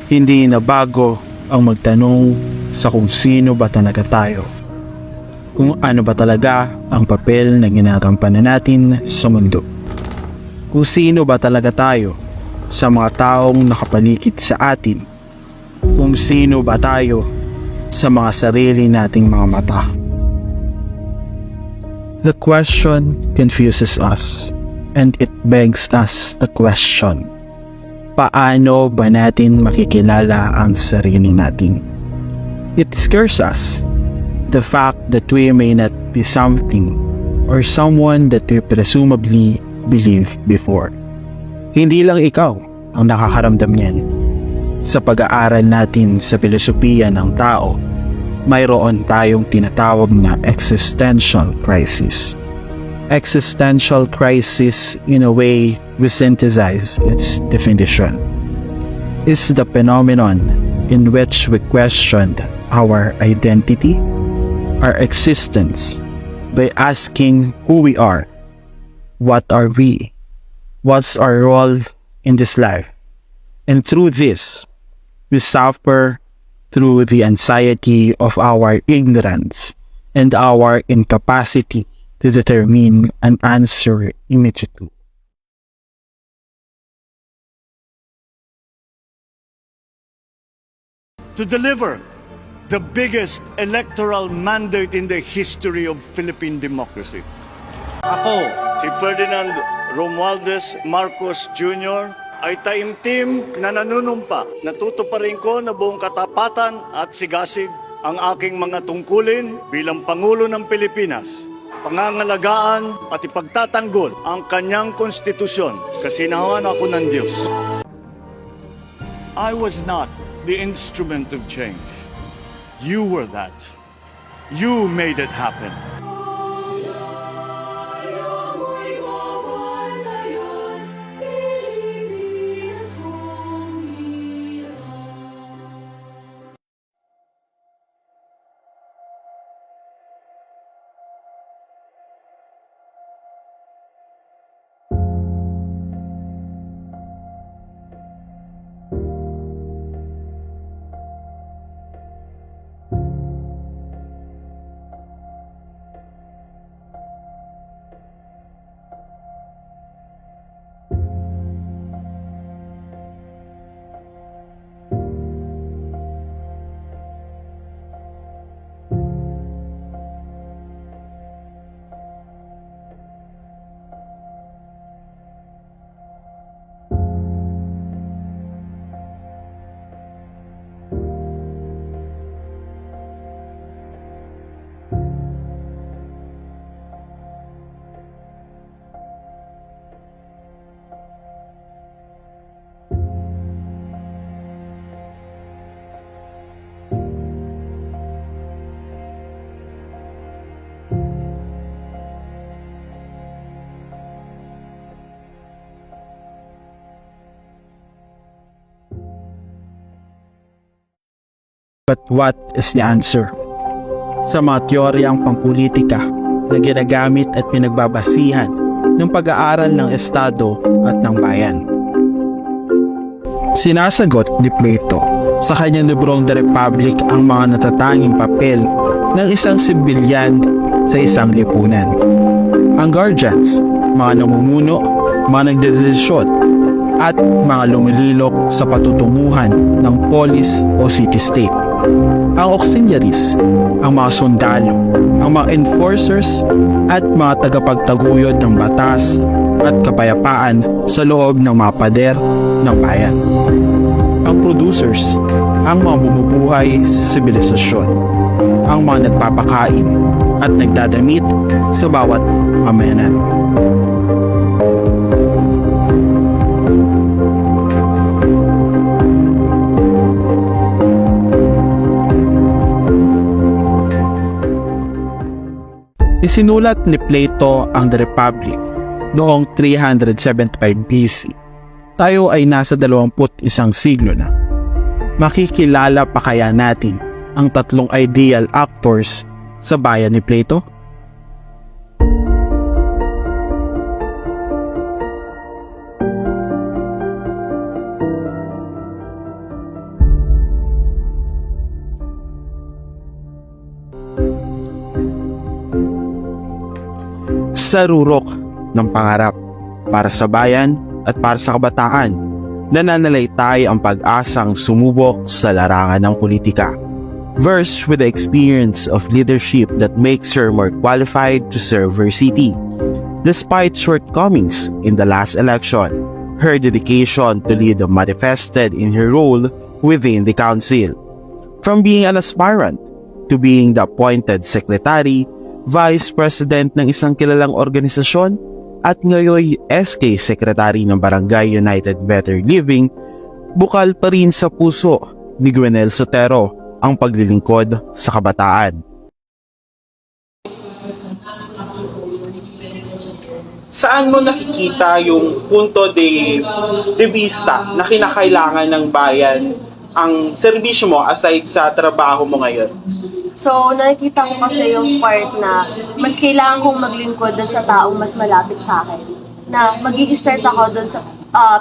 Hindi na bago ang magtanong sa kung sino ba talaga tayo. Kung ano ba talaga ang papel na ginagampanan natin sa mundo. Kung sino ba talaga tayo sa mga taong nakapaligid sa atin. Kung sino ba tayo sa mga sarili nating mga mata. The question confuses us, and it begs us the question. Paano ba natin makikilala ang sarili natin? It scares us, the fact that we may not be something or someone that we presumably believed before. Hindi lang ikaw ang nakakaramdam niyan. Sa pag-aaral natin sa filosofiya ng tao, mayroon tayong tinatawag na existential crisis. Existential crisis, in a way, we synthesize its definition, is the phenomenon in which we questioned our identity, our existence, by asking who we are, what are we, what's our role in this life. And through this, we suffer through the anxiety of our ignorance and our incapacity to determine an answer immediately. To deliver the biggest electoral mandate in the history of Philippine democracy. Ako, si Ferdinand Romualdez Marcos Jr., ay taimtim na nanunumpa. Natutuparin ko na buong katapatan at sigasig ang aking mga tungkulin bilang Pangulo ng Pilipinas. Pangangalagaan at ipagtatanggol ang kanyang konstitusyon. Kasinawan ako ng Diyos. I was not the instrument of change. You were that. You made it happen. But what is the answer? Sa mga teoryang pampulitika na ginagamit at pinagbabasihan ng pag-aaral ng Estado at ng bayan. Sinasagot ni Plato sa kanyang librong The Republic ang mga natatanging papel ng isang sibilyan sa isang lipunan. Ang guardians, mga namumuno, mga nagdedesisyon, at mga lumililok sa patutunguhan ng polis o city-state. Ang auxiliaries, ang mga sundalo, ang mga enforcers at mga tagapagtaguyod ng batas at kapayapaan sa loob ng mga pader ng bayan. Ang producers, ang mga bumubuhay sa sibilisasyon, ang mga nagpapakain at nagdadamit sa bawat pamayanan. Isinulat ni Plato ang The Republic noong 375 BC. Tayo ay nasa 21 siglo na. Makikilala pa kaya natin ang tatlong ideal actors sa bayan ni Plato? Sa rurok ng pangarap para sa bayan at para sa kabataan, nananalaytay ang pag-asang sumubok sa larangan ng politika. Versed with the experience of leadership that makes her more qualified to serve her city. Despite shortcomings in the last election, her dedication to lead manifested in her role within the council. From being an aspirant to being the appointed secretary, vice president ng isang kilalang organisasyon, at ngayon SK Secretary ng Barangay United Better Living, bukal pa rin sa puso ni Gwenel Sotero ang paglilingkod sa kabataan. Saan mo nakikita yung punto de vista na kinakailangan ng bayan ang serbisyo mo aside sa trabaho mo ngayon? So, nakikita ko kasi yung part na mas kailangan kong maglingkod dun sa taong mas malapit sa akin. Na mag-i-start ako dun sa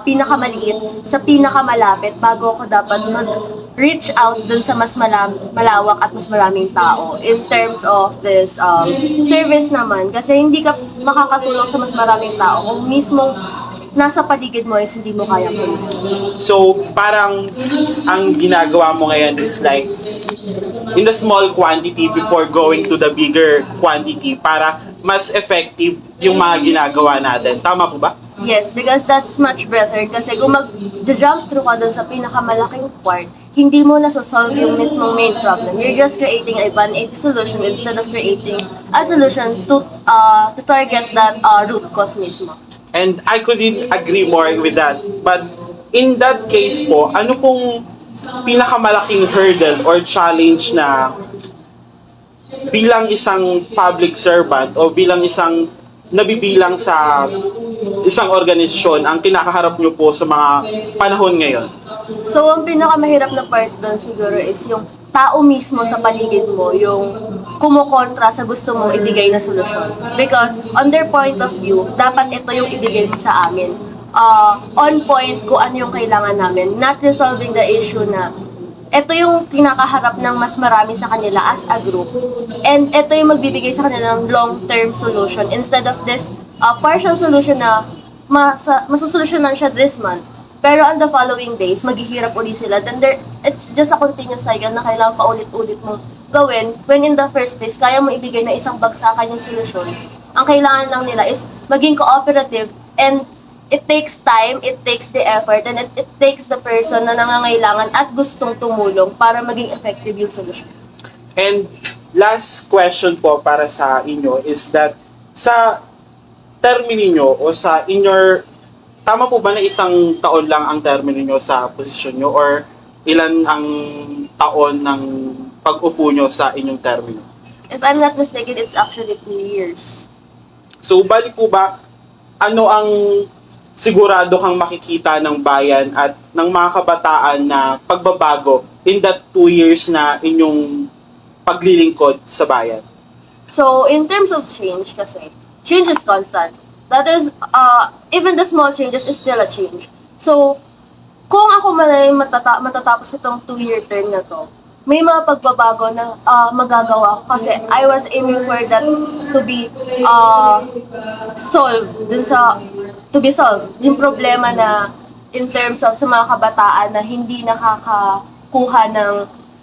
pinakamaliit, sa pinakamalapit, bago ako dapat mag-reach out dun sa mas malawak at mas maraming tao. In terms of this service naman, kasi hindi ka makakatulong sa mas maraming tao kung mismong nasa paligid mo is hindi mo kaya po. So, parang ang ginagawa mo ngayon is like in the small quantity before going to the bigger quantity para mas effective yung mga ginagawa natin. Tama po ba? Yes, because that's much better. Kasi kung mag-jump through ka dun sa pinakamalaking part, hindi mo nasosolve yung mismong main problem. You're just creating a band-aid solution instead of creating a solution to target that root cause mismo. And I couldn't agree more with that. But in that case po, ano pong pinakamalaking hurdle or challenge na bilang isang public servant o bilang isang nabibilang sa isang organisasyon ang kinakaharap nyo po sa mga panahon ngayon? So, ang pinakamahirap na part doon siguro is yung tao mismo sa paligid mo, yung kumukontra sa gusto mong ibigay na solusyon. Because, on their point of view, dapat ito yung ibigay mo sa amin. On point kung ano yung kailangan namin. Not resolving the issue na ito yung kinakaharap ng mas marami sa kanila as a group. And ito yung magbibigay sa kanila ng long-term solution instead of this partial solution na masusolusyonan siya this month. Pero on the following days, maghihirap ulit sila. Then it's just a continuous cycle na kailangan paulit-ulit mong gawin when in the first place, kaya mo ibigay na isang bagsakan yung solusyon. Ang kailangan lang nila is maging cooperative, and it takes time, it takes the effort, and it takes the person na nangangailangan at gustong tumulong para maging effective yung solusyon. And last question po para sa inyo is that sa termino nyo o sa tama po ba na isang taon lang ang termino nyo sa posisyon nyo or ilan ang taon ng pag-upo nyo sa inyong termino? If I'm not mistaken, it's actually 2 years. So, bali po ba, ano ang sigurado kang makikita ng bayan at ng mga kabataan na pagbabago in that 2 years na inyong paglilingkod sa bayan? So, in terms of change kasi, change is constant. That is, even the small changes is still a change. So, kung ako matatapos itong 2-year term na to, may mga pagbabago na magagawa ko kasi I was aiming for that to be solved, to be solved. Yung problema na in terms of sa mga kabataan na hindi nakakakuha ng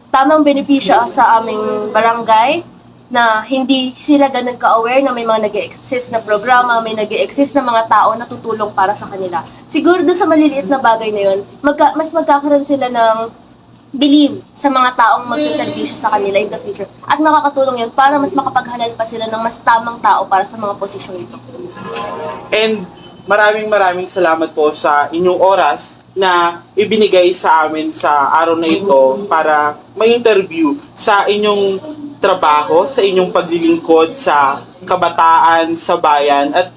tamang benepisyo sa aming barangay, na hindi sila ganun ka-aware na may mga nag-e-exist na programa, may nag-e-exist na mga tao na tutulong para sa kanila. Siguro doon sa maliliit na bagay na yun, mas magkakaroon sila ng believe sa mga taong magsaservisyo sa kanila in the future. At makakatulong yun para mas makapaghalal pa sila ng mas tamang tao para sa mga posisyon ito. And maraming salamat po sa inyong oras na ibinigay sa amin sa araw na ito para ma-interview sa inyong trabaho, sa inyong paglilingkod sa kabataan, sa bayan, at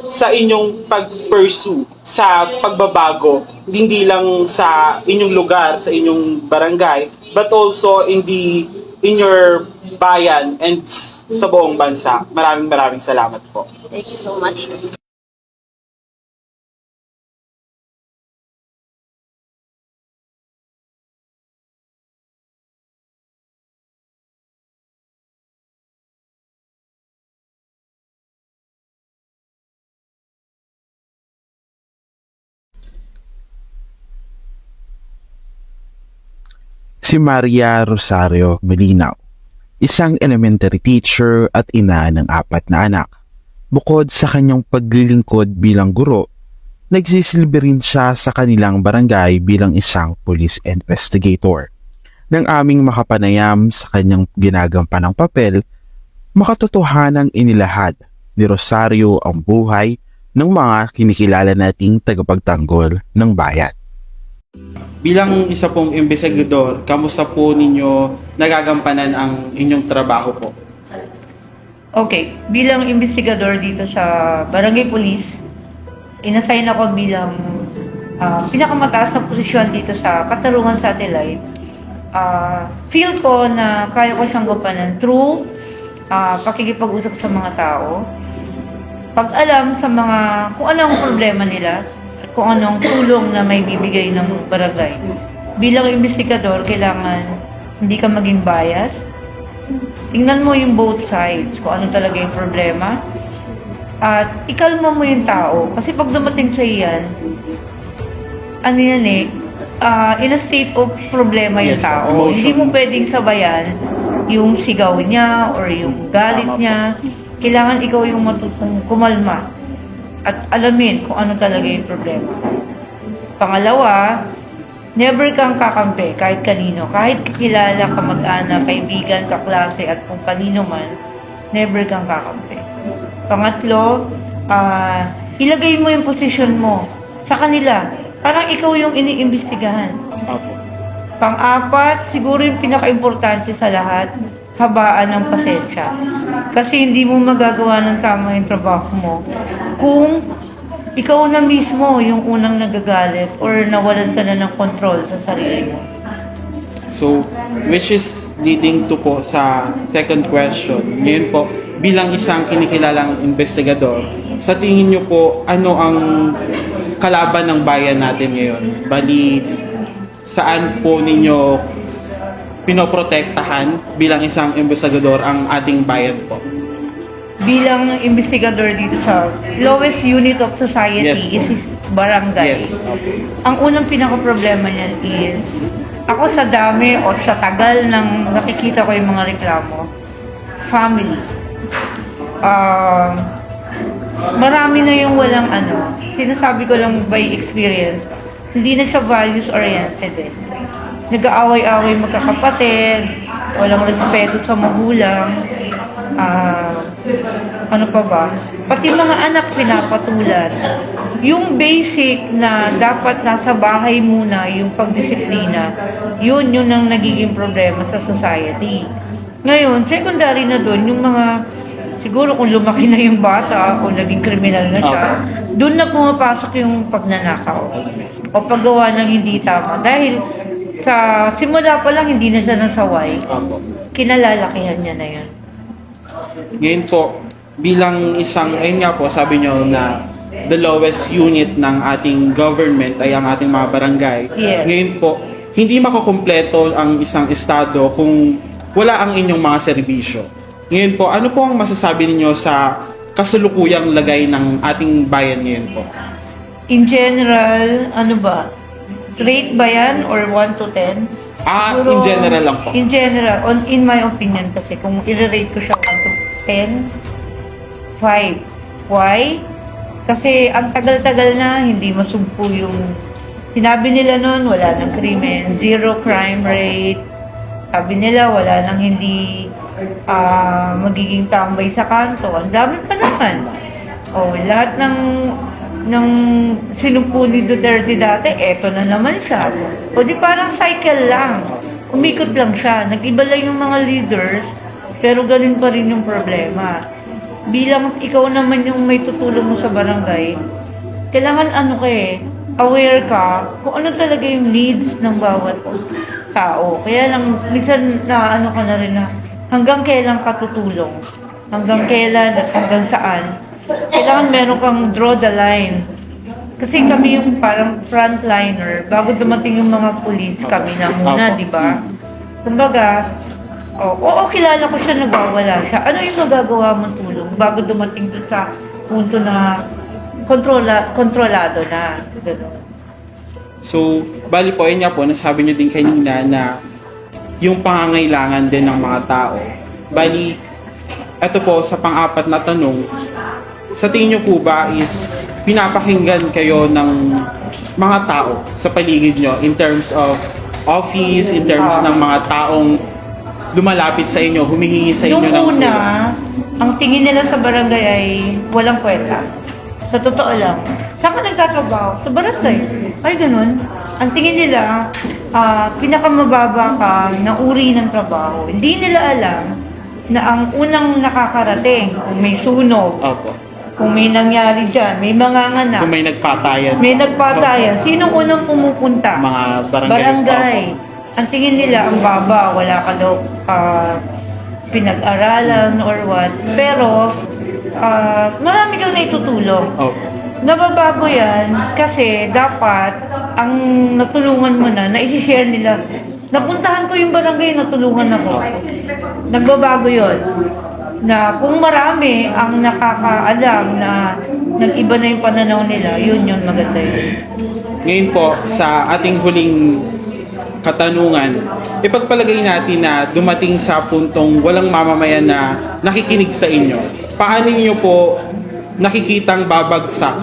sa inyong pag-pursue sa pagbabago, hindi lang sa inyong lugar, sa inyong barangay, but also in your bayan and sa buong bansa. Maraming salamat po. Thank you so much. Si Maria Rosario Melinaw, isang elementary teacher at ina ng 4 na anak. Bukod sa kanyang paglilingkod bilang guro, nagsisilbi rin siya sa kanilang barangay bilang isang police investigator. Nang aming makapanayam sa kanyang ginagampanang papel, makatotohanang inilahad ni Rosario ang buhay ng mga kinikilala nating tagapagtanggol ng bayan. Bilang isa pong investigador, kamusta po ninyo nagagampanan ang inyong trabaho po? Okay, bilang investigador dito sa Barangay Police, inassign ako bilang pinakamataas na posisyon dito sa Katarungan Satellite. Feel ko na kaya ko siyang gampanan through pakikipag-usap sa mga tao, pag-alam sa mga kung ano ang problema nila, at kung ano ang tulong na may bibigay ng barangay. Bilang investigador, kailangan hindi ka maging bias. Tingnan mo yung both sides, kung ano talaga yung problema. At ikalma mo yung tao. Kasi pag dumating sa iyan, ano yan in a state of problema yung Yes, tao. emotion. Hindi mo pwedeng sabayan yung sigaw niya or yung galit niya. Kailangan ikaw yung matutong kumalma at alamin kung ano talaga yung problema. Pangalawa, never kang kakampi kahit kanino. Kahit kakilala, kamag-anak, kaibigan, kaklase at kung kanino man, never kang kakampi. Pangatlo, ilagay mo yung posisyon mo sa kanila. Parang ikaw yung iniimbestigahan. Opo. Pang-apat, siguro yung pinaka-importante sa lahat, habaan ng pasensya. Kasi hindi mo magagawa ng tama yung trabaho mo kung ikaw na mismo yung unang nagagalit or nawalan ka na ng control sa sarili mo. So, which is leading to po sa second question. Ngayon po, bilang isang kinikilalang investigador, sa tingin nyo po, ano ang kalaban ng bayan natin ngayon? Bali, saan po ninyo pinoprotektahan bilang isang investigador ang ating bayan po? Bilang investigador dito sa lowest unit of society Yes, po. is barangay. Yes. Okay. Ang unang pinaka-problema niyan is, ako sa dami o sa tagal ng nakikita ko yung mga reklamo, family. Marami na yung walang sinasabi ko lang by experience, hindi na siya values-oriented Nag-aaway-away magkakapatid, walang respeto sa magulang, ano pa ba? Pati mga anak pinapatulan. Yung basic na dapat nasa bahay muna, yung pagdisiplina, yun ang nagiging problema sa society. Ngayon, secondary na doon, yung mga, siguro kung lumaki na yung bata o naging kriminal na siya, doon na pumapasok yung pagnanakaw o paggawa ng hindi tama. Dahil sa simula pa lang, hindi na siya nasaway. Opo. Kinalalakihan niya na yun. Ngayon po, bilang isang, ayun nga po, sabi nyo na the lowest unit ng ating government ay ang ating mga barangay. Yes. Ngayon po, hindi makakumpleto ang isang estado kung wala ang inyong mga serbisyo. Ngayon po, ano po ang masasabi ninyo sa kasulukuyang lagay ng ating bayan ngayon po? In general, ano ba? Rate ba yan or 1 to 10? In general lang po. In general, in my opinion kasi, kung i-rate ko siya 1 to 10, 5. Why? Kasi ang tagal-tagal na, hindi masugpo yung sinabi nila noon, wala nang krimen, 0 crime rate. Sabi nila, wala nang hindi magiging tambay sa kanto. Ang dami pa naman. Lahat ng sinumpo ni Duterte dati, eto na naman siya. Di parang cycle lang. Umikot lang siya. Nag-iba lang yung mga leaders, pero ganun pa rin yung problema. Bilang ikaw naman yung may tutulong mo sa barangay, kailangan aware ka kung ano talaga yung needs ng bawat tao. Kaya lang, minsan ka na rin na hanggang kailan ka tutulong, hanggang kailan at hanggang saan. Kailangan meron kang draw the line. Kasi kami yung parang frontliner. Bago dumating yung mga police, kami na muna, di ba? Kumbaga, kilala ko siya, nagwawala siya. Ano yung magagawa mong tulong bago dumating dun sa punto na kontrolado na. Ganun. So, bali po, ayun nga po, nasabi nyo din kanina na yung pangangailangan din ng mga tao. Bali, ito po sa pang-apat na tanong, sa tingin nyo po ba is pinapakinggan kayo ng mga tao sa paligid nyo in terms of office, in terms ng mga taong lumalapit sa inyo, humihingi sa inyo Yung ng una, tulong? ang tingin nila sa barangay ay walang kwenta. Sa totoo lang. Saan ka nagtatrabaho? Sa barangay. Ay, ganun. Ang tingin nila, pinakamababa ka na uri ng trabaho. Hindi nila alam na ang unang nakakarating, kung may sunog, Opo. kung may nangyari dyan, may manganganak, Kung may nagpatayan. may nagpatayan, sinong unang pumupunta? Mga barangay. Barangay. Ang tingin nila, ang baba, wala ka daw pinag-aralan or what. Pero, marami kang naitutulong. Opo. Nababago yan kasi dapat ang natulungan mo na, naisishare nila. Napuntahan ko yung barangay, natulungan ako. Nagbabago yon na kung marami ang nakakaalam na nag-iba na yung pananaw nila, yun maganda yun. Ngayon po, sa ating huling katanungan, ipagpalagay natin na dumating sa puntong walang mamamayan na nakikinig sa inyo. Paano niyo po nakikitang babagsak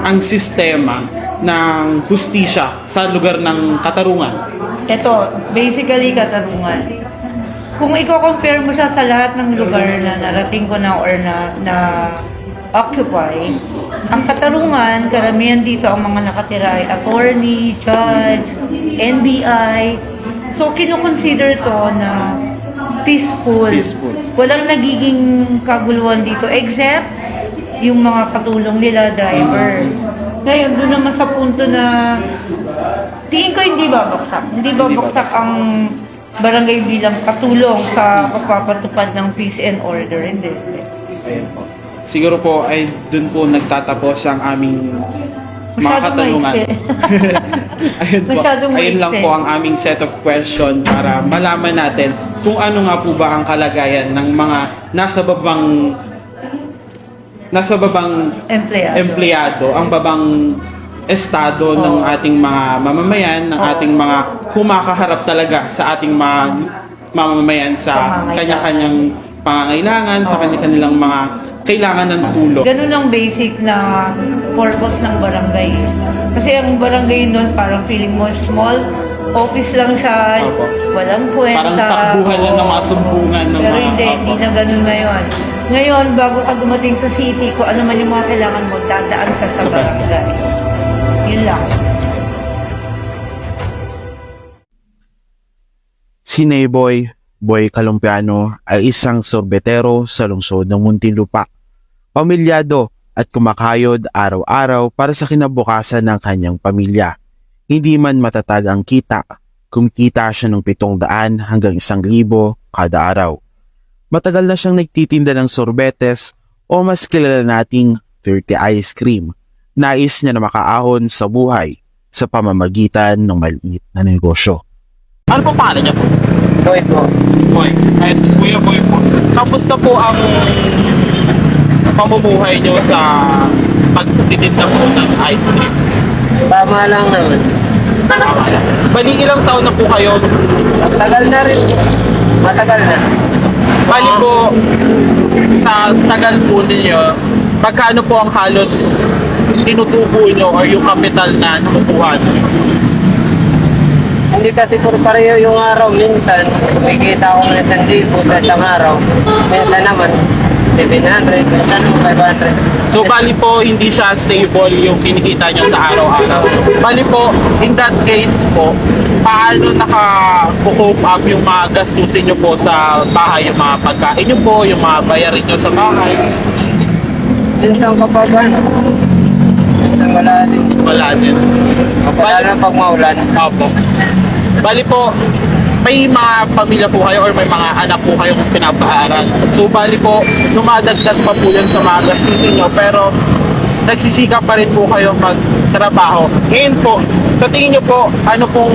ang sistema ng hustisya sa lugar ng Katarungan? Ito, basically katarungan. Kung i-compare mo siya sa lahat ng lugar na narating ko na or na occupy, ang Katarungan, karamihan dito ang mga nakatira ay attorney, judge, NBI. So, kinukonsider to na peaceful. Peaceful. Walang nagiging kaguluhan dito except yung mga katulong nila, driver. Ngayon, doon naman sa punto na tingin ko hindi babagsak. Hindi babagsak ang barangay bilang katulong sa pagpapatupad ng peace and order. Hindi. Ayan po. Siguro po ay dun po nagtatapos ang aming mga Masyadong katanungan. maiksi. Ayun po. Masyadong Ayun lang maiksi. po ang aming set of question para malaman natin kung ano nga po ba ang kalagayan ng mga nasa babang empleyado, ang babang estado ng ating mga mamamayan, ng ating mga kumakaharap talaga sa ating mga mamamayan sa kanya-kanyang pangangailangan, sa kanya-kanilang mga kailangan ng tulong. Ganun ang basic na purpose ng barangay. Kasi ang barangay nun, parang feeling mo small office lang siya, Opo. walang kwenta. Parang takbuhan lang ng mga sumbungan ng Pero mga... hindi, Opo. hindi na ganun ngayon. Ngayon, bago ka dumating sa city, kung ano man yung mga kailangan mo, dadaan ka sa Sa barangay. Yun lang. Si Neyboy Boy Kalumpiano ay isang sorbetero sa lungsod ng Muntinlupa. Pamilyado at kumakayod araw-araw para sa kinabukasan ng kanyang pamilya. Hindi man matatag ang kita, kumikita siya ng 700 hanggang 1,000 kada araw. Matagal na siyang nagtitinda ng sorbetes o mas kilala nating 30 ice cream. Nais niya na makaahon sa buhay sa pamamagitan ng maliit na negosyo. Ano po paano niya po? Boy po. Boy. Kahit Kuya Boy po. Kamusta po ang pamumuhay niyo sa pagtitinda po ng ice cream? Tama lang naman. Bali, ilang taon na po kayo? Matagal na rin. Matagal na. Bali po, sa tagal po ninyo, magkano po ang halos tinutubo nyo or yung kapital na nakukuha nyo? Hindi kasi puro pareho yung araw. Minsan, makikita ko ng 1,000 sa isang araw. Minsan naman, 700, minsan 500. So bali po, hindi siya stable yung kinikita nyo sa araw-araw. Bali po, in that case po, paano naka-cope up yung mga gastusin nyo po sa bahay, yung mga pagkain nyo po, yung mga bayarin nyo sa bahay? Minsan kapag ano, minsan wala din. Wala din. Wala na pag maulan. Opo. Bali po, may mga pamilya po kayo or may mga anak po kayong pinapaaral. So bali po, dumadagdag pa po yan sa mga gastusin nyo, pero nagsisikap pa rin po kayo magtrabaho. Ngayon po, sa tingin nyo po, ano pong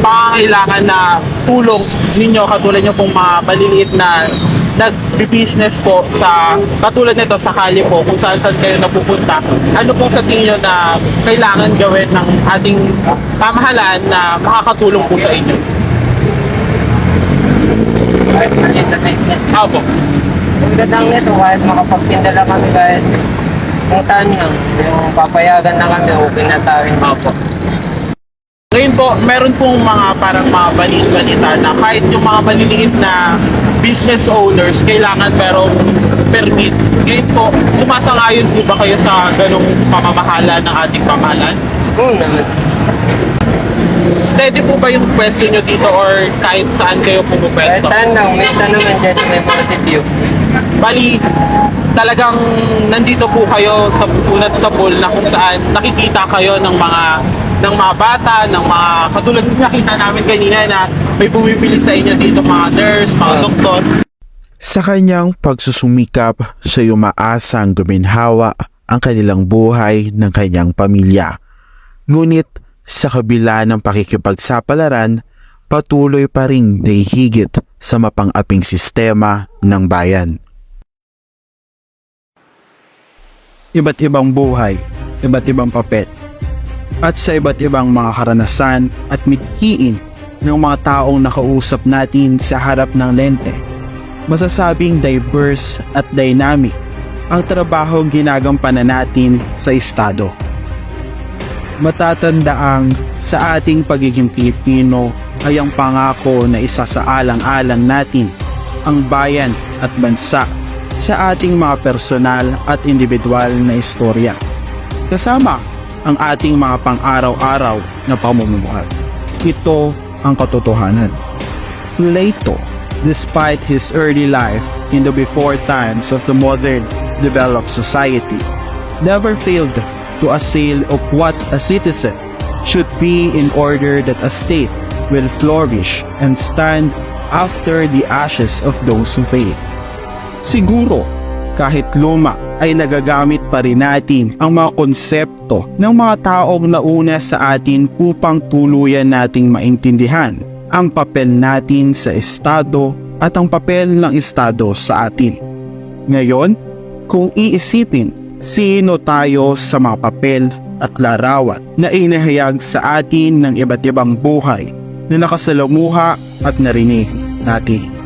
pangangailangan na tulong ninyo, katulad nyo pong mga maliliit na nag-business po sa katulad nito sakali po kung saan kayo napupunta, ano pong sa tingin nyo na kailangan gawin ng ating pamahalaan na makakatulong po sa inyo? Kahit maliit na business. Opo. Ang gandang nito, kahit makapagtinda lang kami kahit kung saan lang. Yung papayagan na kami, okay na sa akin. Opo. Ngayon po, meron pong mga parang mga balita na kahit yung mga maliliit na business owners, kailangan merong permit. Ngayon po, sumasang-ayon po ba kayo sa ganong pamamahala ng ating pamahalaan? Oo naman. Steady po ba yung pwesto nyo dito or kahit saan kayo Kahit pumupwesto? saan lang, minsan naman dyan may mga review. Bali, talagang nandito po kayo sa ulat sa pool na kung saan nakikita kayo ng mga bata, ng mga katulad ng nakita namin kanina na may bumibili sa inyo dito mga nurse, mga doktor. Sa kanyang pagsusumikap, siya umaasang guminhawa ang kanilang buhay ng kanyang pamilya. Ngunit sa kabila ng pakikipagsapalaran, patuloy pa ring nahihigit sa mapang-aping sistema ng bayan. Iba't ibang buhay, iba't ibang papel, at sa iba't ibang mga karanasan at mithiin ng mga taong nakausap natin sa harap ng lente, masasabing diverse at dynamic ang trabaho ginagampanan natin sa estado. Matatandaang sa ating pagiging Pilipino ay ang pangako na isasaalang-alang natin ang bayan at bansa sa ating mga personal at individual na istorya. Kasama ang ating mga pang-araw-araw na pamumuhay. Ito ang katotohanan. Plato, despite his early life in the before times of the modern developed society, never failed to assail of what a citizen should be in order that a state will flourish and stand after the ashes of those who failed. Siguro, kahit luma ay nagagamit pa rin natin ang mga konsepto ng mga taong nauna sa atin upang tuluyan nating maintindihan ang papel natin sa estado at ang papel ng estado sa atin. Ngayon, kung iisipin, sino tayo sa mga papel at larawan na inahayag sa atin ng iba't ibang buhay na nakasalamuha at narinig natin.